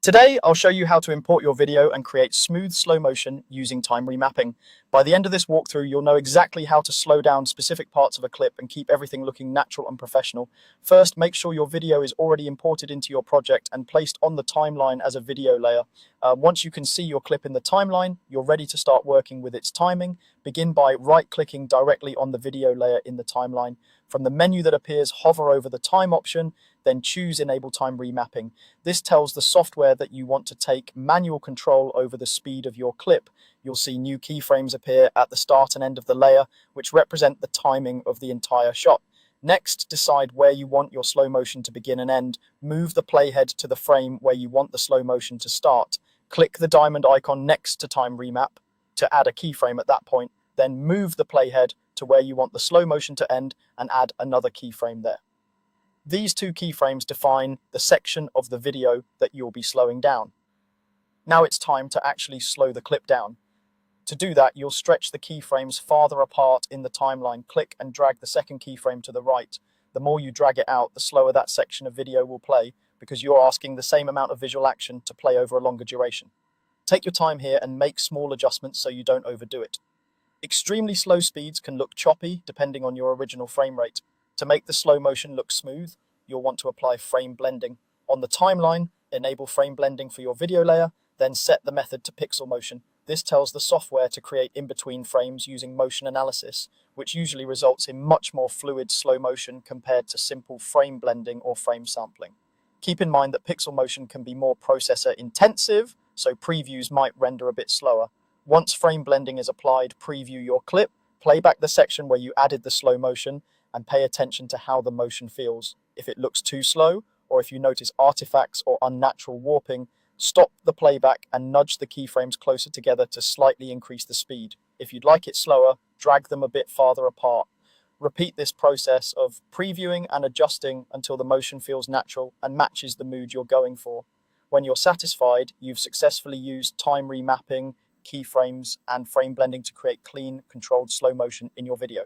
Today, I'll show you how to import your video and create smooth slow motion using time remapping. By the end of this walkthrough, you'll know exactly how to slow down specific parts of a clip and keep everything looking natural and professional. First, make sure your video is already imported into your project and placed on the timeline as a video layer. Once you can see your clip in the timeline, you're ready to start working with its timing. Begin by right-clicking directly on the video layer in the timeline. From the menu that appears, hover over the time option, then choose Enable Time Remapping. This tells the software that you want to take manual control over the speed of your clip. You'll see new keyframes appear at the start and end of the layer, which represent the timing of the entire shot. Next, decide where you want your slow motion to begin and end. Move the playhead to the frame where you want the slow motion to start. Click the diamond icon next to Time Remap to add a keyframe at that point. Then move the playhead to where you want the slow motion to end and add another keyframe there. These two keyframes define the section of the video that you'll be slowing down. Now it's time to actually slow the clip down. To do that, you'll stretch the keyframes farther apart in the timeline. Click and drag the second keyframe to the right. The more you drag it out, the slower that section of video will play, because you're asking the same amount of visual action to play over a longer duration. Take your time here and make small adjustments so you don't overdo it. Extremely slow speeds can look choppy depending on your original frame rate. To make the slow motion look smooth, you'll want to apply frame blending. On the timeline, enable frame blending for your video layer, then set the method to pixel motion. This tells the software to create in-between frames using motion analysis, which usually results in much more fluid slow motion compared to simple frame blending or frame sampling. Keep in mind that pixel motion can be more processor intensive, so previews might render a bit slower. Once frame blending is applied, preview your clip, play back the section where you added the slow motion, and pay attention to how the motion feels. If it looks too slow, or if you notice artifacts or unnatural warping, stop the playback and nudge the keyframes closer together to slightly increase the speed. If you'd like it slower, drag them a bit farther apart. Repeat this process of previewing and adjusting until the motion feels natural and matches the mood you're going for. When you're satisfied, you've successfully used time remapping, keyframes, and frame blending to create clean, controlled slow motion in your video.